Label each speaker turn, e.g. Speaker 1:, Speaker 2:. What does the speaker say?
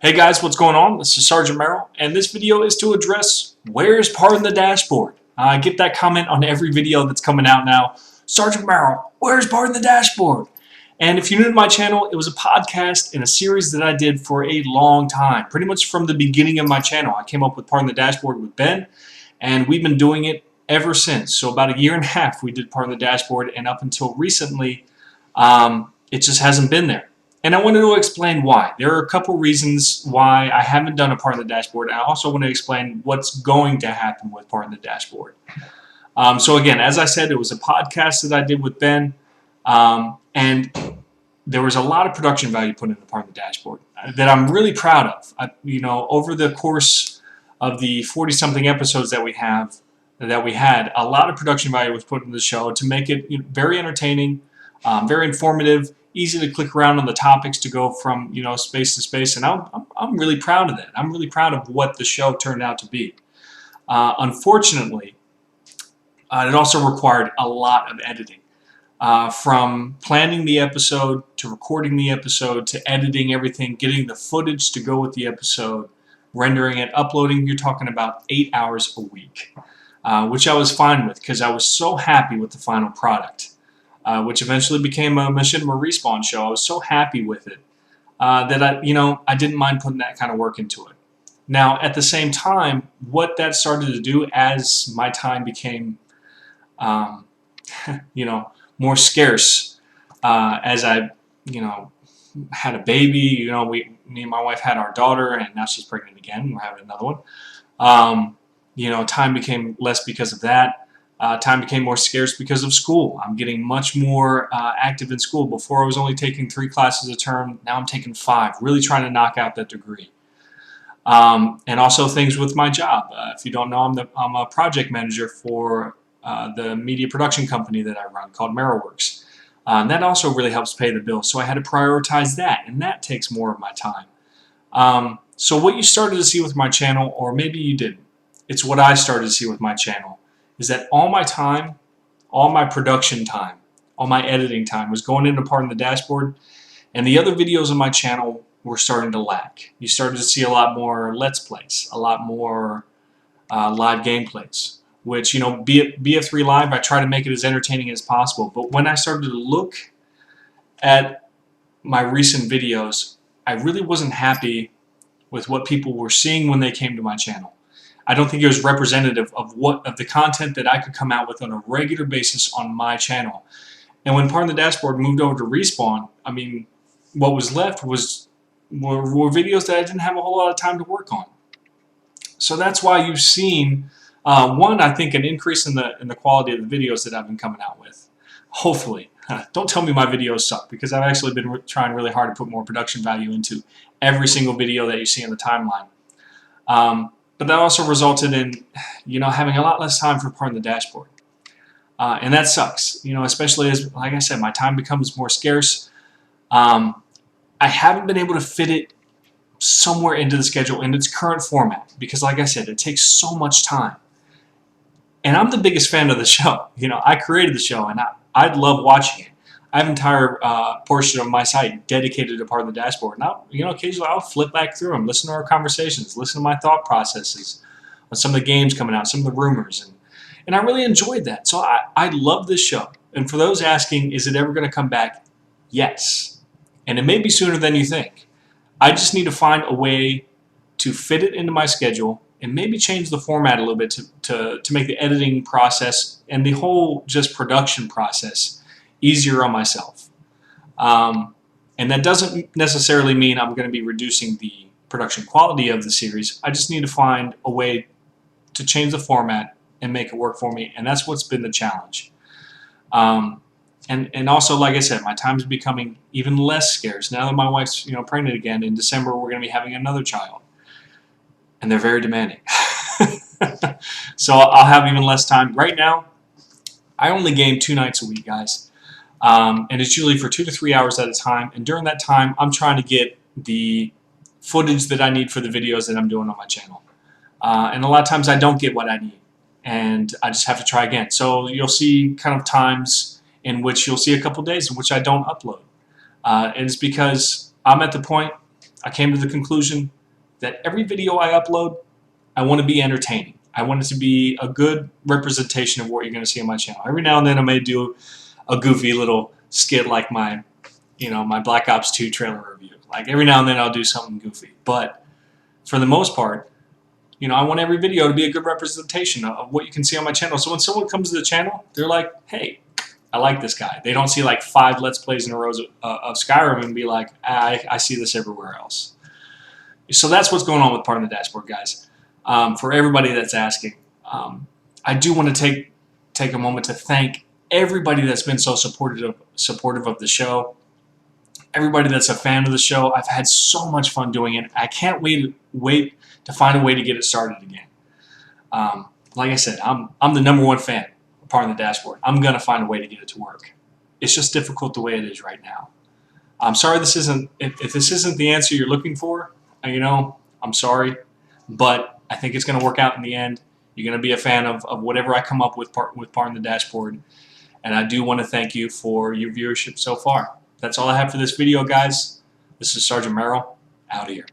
Speaker 1: Hey guys, what's going on? This is Sergeant Merrill, and this video is to address where's Pardon the Dashboard. I get that comment on every video that's coming out now. Sergeant Merrill, where's Pardon the Dashboard? And if you're new to my channel, it was a podcast and a series that I did for a long time. Pretty much from the beginning of my channel. I came up with Pardon the Dashboard with Ben, and we've been doing it ever since. So about a year and a half we did Pardon the Dashboard, and up until recently, it just hasn't been there. And I wanted to explain why. There are a couple reasons why I haven't done a Pardon the Dashboard. And I also want to explain what's going to happen with Pardon the Dashboard. So again, as I said, it was a podcast that I did with Ben. And there was a lot of production value put into Pardon the Dashboard that I'm really proud of. Over the course of the 40-something episodes that we had, a lot of production value was put into the show to make it very entertaining, very informative, easy to click around on the topics to go from space to space, and I'm really proud of that. I'm really proud of what the show turned out to be. Unfortunately, it also required a lot of editing, from planning the episode to recording the episode to editing everything, getting the footage to go with the episode, rendering it, uploading. You're talking about 8 hours a week, which I was fine with because I was so happy with the final product. Which eventually became a Machinima Respawn show. I was so happy with it that I didn't mind putting that kind of work into it. Now, at the same time, what that started to do as my time became, more scarce, as I, had a baby. Me and my wife had our daughter, and now she's pregnant again. We're having another one. Time became less because of that. Time became more scarce because of school. I'm getting much more active in school. Before I was only taking 3 classes a term. Now I'm taking 5, really trying to knock out that degree. And also things with my job. If you don't know, I'm a project manager for the media production company that I run called Merrillworks. And that also really helps pay the bills. So I had to prioritize that, and that takes more of my time. So what you started to see with my channel, or maybe you didn't, it's what I started to see with my channel, is that all my time, all my production time, all my editing time was going into Pardon the Dashboard, and the other videos on my channel were starting to lack. You started to see a lot more Let's Plays, a lot more live gameplays, which, BF3 Live, I try to make it as entertaining as possible, but when I started to look at my recent videos, I really wasn't happy with what people were seeing when they came to my channel. I don't think it was representative of the content that I could come out with on a regular basis on my channel. And when Pardon the Dashboard moved over to Respawn, I mean, what was left were videos that I didn't have a whole lot of time to work on. So that's why you've seen, one, I think, an increase in the quality of the videos that I've been coming out with. Hopefully. Don't tell me my videos suck, because I've actually been trying really hard to put more production value into every single video that you see on the timeline. But that also resulted in, having a lot less time for Pardon the Dashboard. And that sucks, especially as, like I said, my time becomes more scarce. I haven't been able to fit it somewhere into the schedule in its current format because, like I said, it takes so much time. And I'm the biggest fan of the show. I created the show, and I love watching it. I have an entire portion of my site dedicated to Pardon the Dashboard. Now, occasionally I'll flip back through them, listen to our conversations, listen to my thought processes on some of the games coming out, some of the rumors, and I really enjoyed that. So I love this show. And for those asking, is it ever going to come back? Yes. And it may be sooner than you think. I just need to find a way to fit it into my schedule and maybe change the format a little bit to make the editing process and the whole just production process easier on myself. And that doesn't necessarily mean I'm going to be reducing the production quality of the series. I just need to find a way to change the format and make it work for me, and that's what's been the challenge. And also, like I said, my time is becoming even less scarce. Now that my wife's pregnant again, in December we're going to be having another child. And they're very demanding. So I'll have even less time. Right now, I only game 2 nights a week, guys. And it's usually for 2 to 3 hours at a time. And during that time, I'm trying to get the footage that I need for the videos that I'm doing on my channel. And a lot of times I don't get what I need. And I just have to try again. So you'll see kind of times in which you'll see a couple days in which I don't upload. And it's because I'm at the point I came to the conclusion that every video I upload, I want to be entertaining. I want it to be a good representation of what you're going to see on my channel. Every now and then I may do a goofy little skit like my Black Ops 2 trailer review. Like every now and then I'll do something goofy. But for the most part, I want every video to be a good representation of what you can see on my channel. So when someone comes to the channel, they're like, hey, I like this guy. They don't see like 5 Let's Plays in a row of Skyrim and be like, I see this everywhere else. So that's what's going on with Part of the Dashboard, guys. For everybody that's asking, I do want to take a moment to thank everybody that's been so supportive of the show. Everybody that's a fan of the show. I've had so much fun doing it. I can't wait to find a way to get it started again. Like I said, I'm the #1 fan of Part of the Dashboard. I'm gonna find a way to get it to work. It's just difficult the way it is right now. I'm sorry if this isn't the answer you're looking for. I'm sorry, but I think it's gonna work out in the end. You're gonna be a fan of whatever I come up with Part of the Dashboard, and I do want to thank you for your viewership so far. That's all I have for this video, guys. This is Sergeant Merrill, out here.